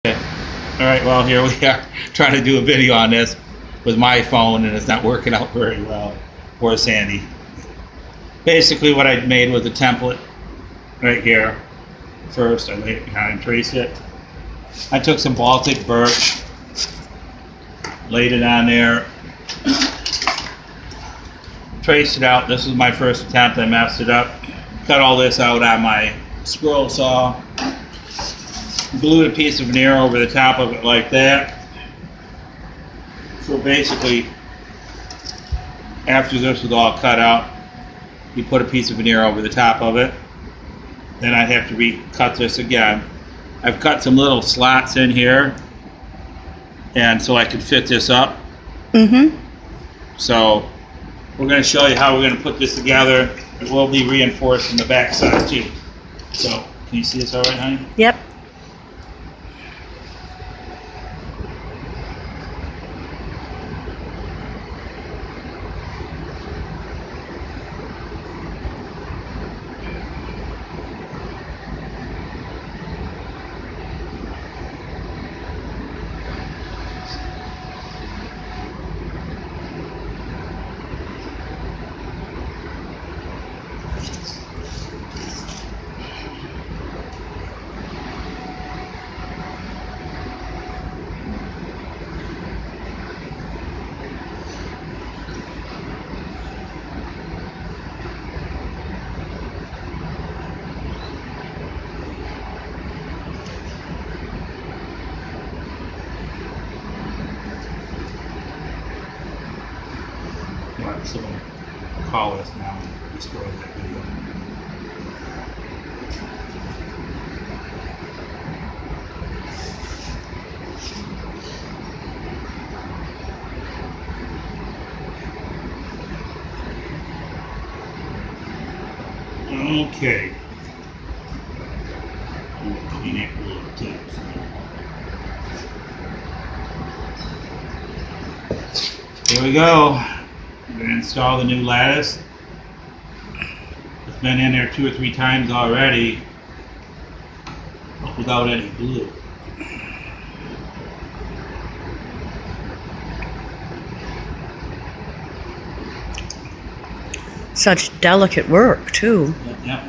Alright, well here we are trying to do a video on this with my phone and it's not working out very well. Poor Sandy. Basically what I made was a template right here. First I laid it behind, traced it. I took some Baltic birch, laid it on there, traced it out. This was my first attempt, I messed it up. Cut all this out on my scroll saw. Glued a piece of veneer over the top of it like that. So basically, after this was all cut out, you put a piece of veneer over the top of it. Then I'd have to recut this again. I've cut some little slots in here, and so I could fit this up. So we're going to show you how we're going to put this together. It will be reinforced in the back side too. So, can you see this all right, honey? Yep. Someone call us now and destroy that video. Okay. Clean it a little too. Here we go. We're going to install the new lattice. It's been in there 2 or 3 times already without any glue. Such delicate work, too. Yep.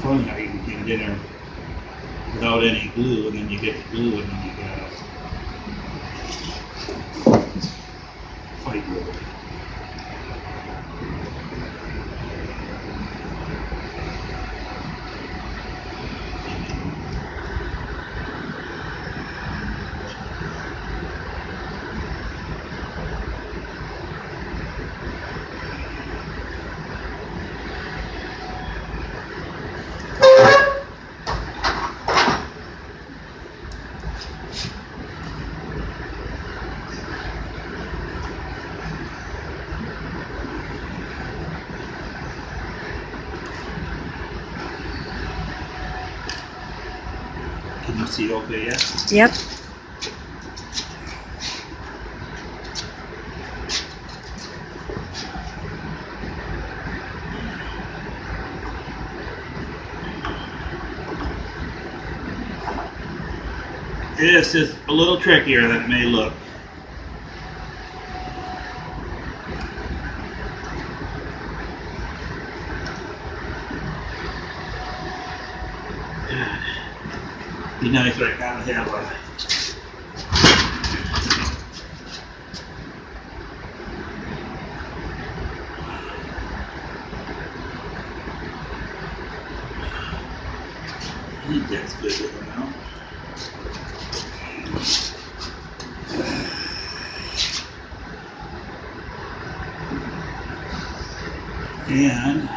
Funny how you can get it in there without any glue, and then you get the glue, and then you gotta fight with it. Can you see okay yet? Yep. This is a little trickier than it may look. Be nice right now to have a I think that's good for now. And I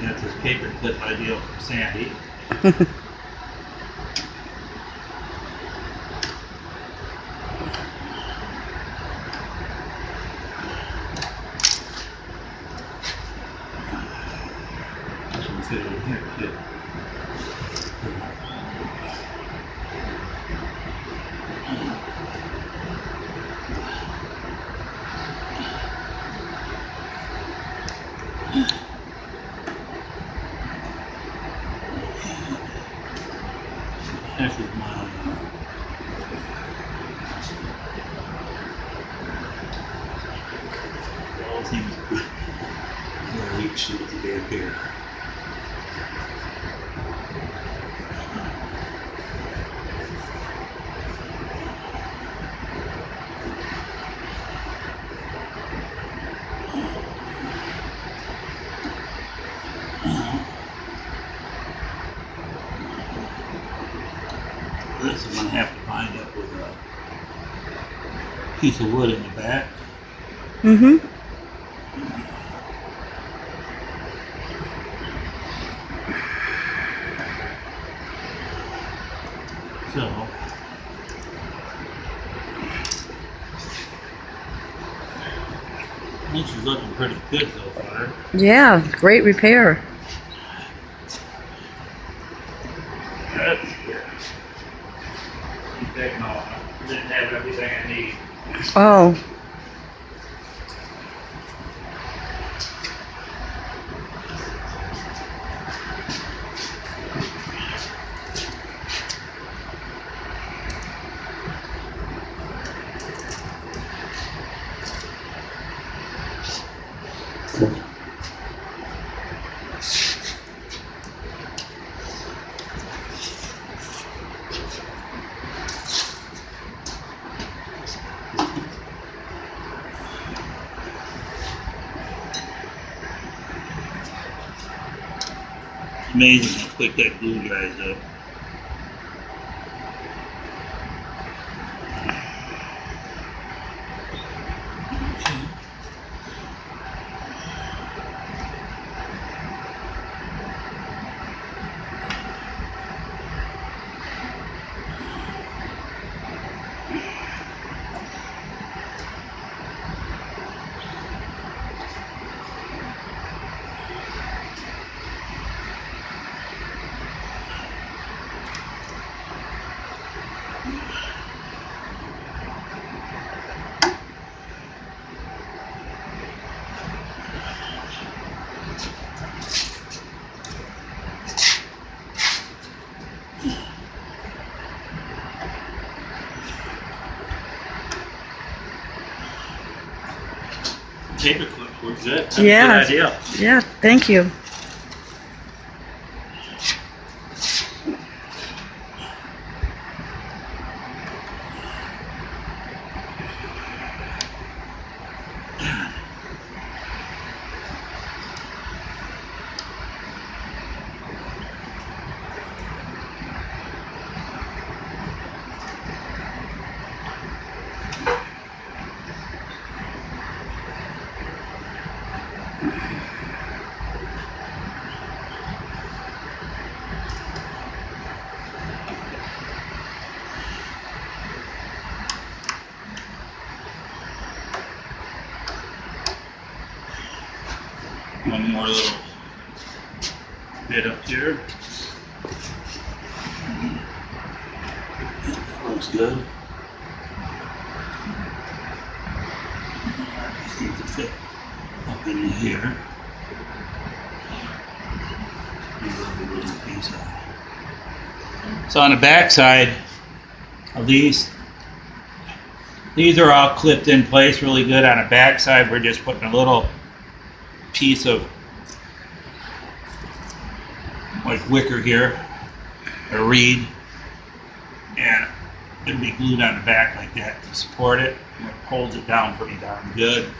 got this paper clip idea from Sandy. Fit it in here too. reach to the damn here. This I'm going to have to bind up with a piece of wood in the back. Mm-hmm. So, this is looking pretty good so far. Yeah, great repair. That's good. No, didn't have everything I need. Oh, Amazing how quick that glue dries up. Paperclip, we're good. That's yeah. a good idea. Yeah, thank you. One more little bit up here. That looks good. Just need to fit up into here. So on the back side of these are all clipped in place really good. On the back side, we're just putting a little piece of like wicker here, a reed, and it'll be glued on the back like that to support it. And it holds it down pretty darn good.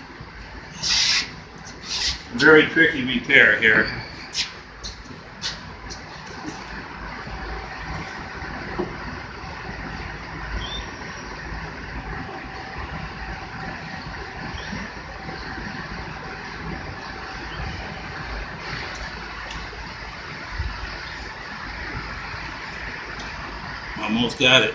Very tricky repair here. Almost got it.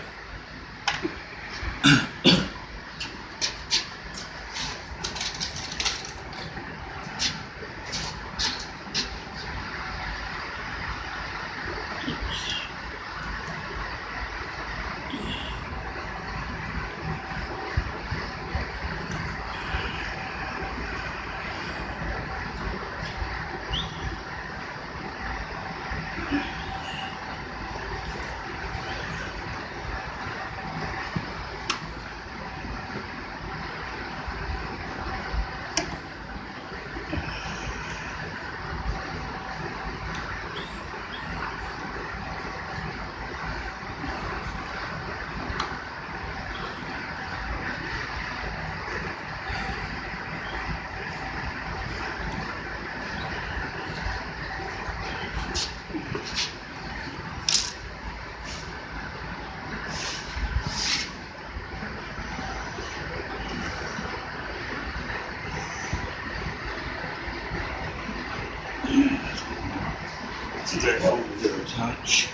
Stretch over there a touch.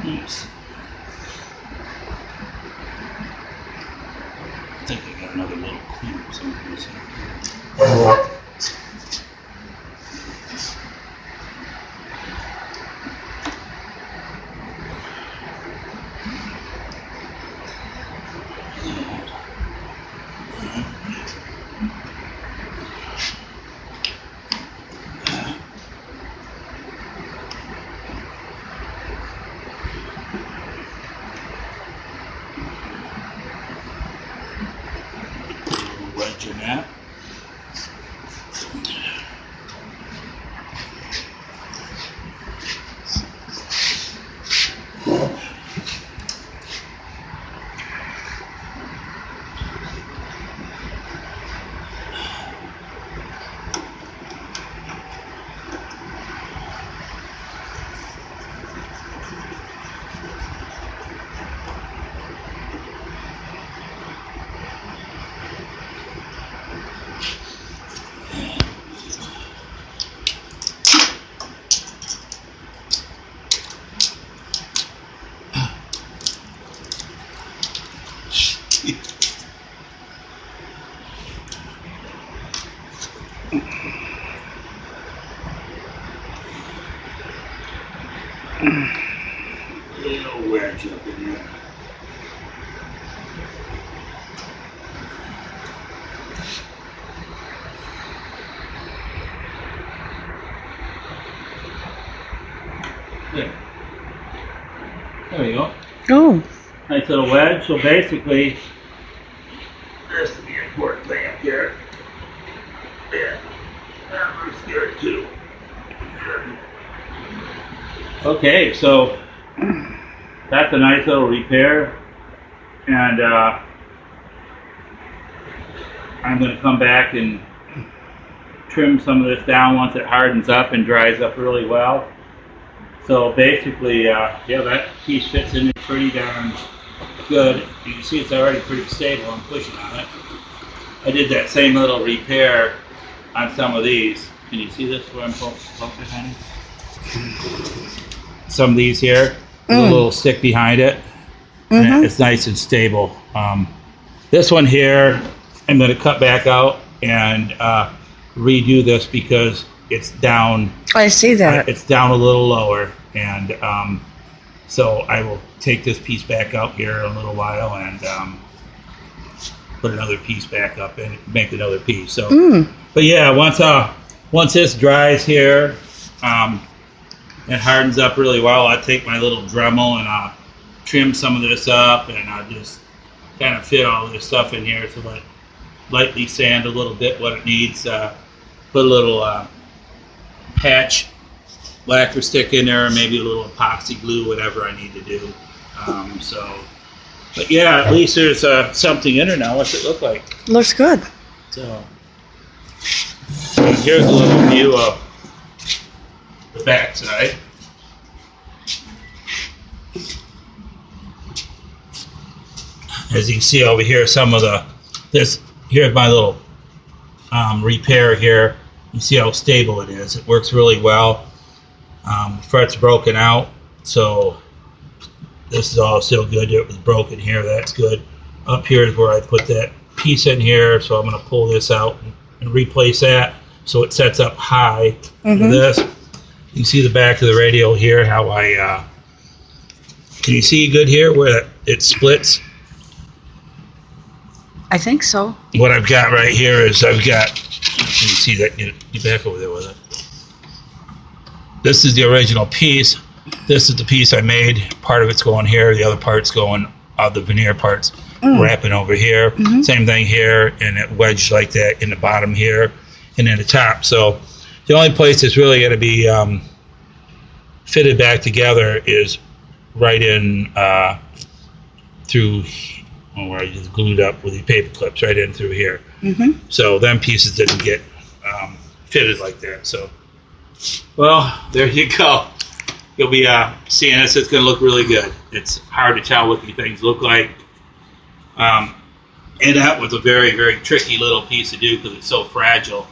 Oops. I think I got another little clamp someplace here. Wedge in that. Little wedge up in there. There we go. Oh. Nice little wedge. So basically, this is the important thing up here. Yeah, that looks good too. Okay, so that's a nice little repair, and I'm going to come back and trim some of this down once it hardens up and dries up really well. So basically, yeah, that piece fits in there pretty darn good. You can see it's already pretty stable. I'm pushing on it. I did that same little repair on some of these. Can you see this where I'm focused, honey? Some of these here, with a little stick behind it. And it's nice and stable. This one here, I'm going to cut back out and redo this because it's down. I see that. It's down a little lower, and so I will take this piece back out here in a little while and put another piece back up and make another piece. So, but yeah, once this dries here, it hardens up really well. I take my little Dremel and I'll trim some of this up, and I'll just kind of fit all this stuff in here to lightly sand a little bit what it needs. Put a little patch lacquer stick in there, maybe a little epoxy glue, whatever I need to do. But yeah, at least there's something in there now. What's it look like? Looks good. So here's a little view of the back side. As you can see over here, some of here's my little repair here. You see how stable it is. It works really well. Fret's broken out, so this is all still good. It was broken here, that's good. Up here is where I put that piece in here, so I'm going to pull this out and replace that so it sets up high for this. You see the back of the radio here, how can you see good here where it splits? I think so. What I've got right here is can you see that? Get back over there with it. This is the original piece. This is the piece I made. Part of it's going here, the other part's going, the veneer part's wrapping over here. Same thing here, and it wedged like that in the bottom here and in the top. So the only place it's really going to be fitted back together is right in through where I just glued up with the paper clips right in through here. Mm-hmm. So them pieces didn't get fitted like that. So, well, there you go. You'll be seeing this. It's going to look really good. It's hard to tell what these things look like. And that was a very, very tricky little piece to do because it's so fragile.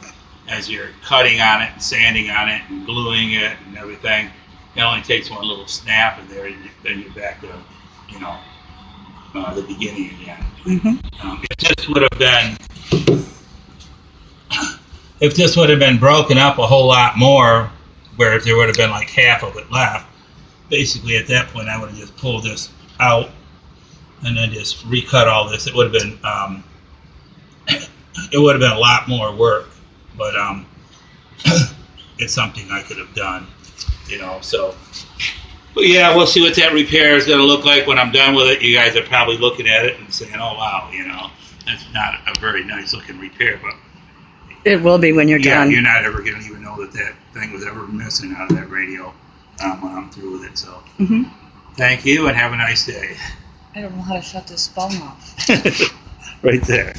As you're cutting on it and sanding on it and gluing it and everything, it only takes one little snap and there, then you're back to, you know, the beginning again. Mm-hmm. If this would have been broken up a whole lot more, where if there would have been like half of it left, basically at that point I would have just pulled this out and then just recut all this. It would have been it would have been a lot more work, but it's something I could have done, you know. So, but yeah, we'll see what that repair is going to look like when I'm done with it. You guys are probably looking at it and saying, "Oh wow, you know, that's not a very nice looking repair," but It will be when you're yeah, done. you're not ever going to even know that that thing was ever missing out of that radio when I'm through with it. So, Mm-hmm. thank you and have a nice day. I don't know how to shut this phone off. Right there.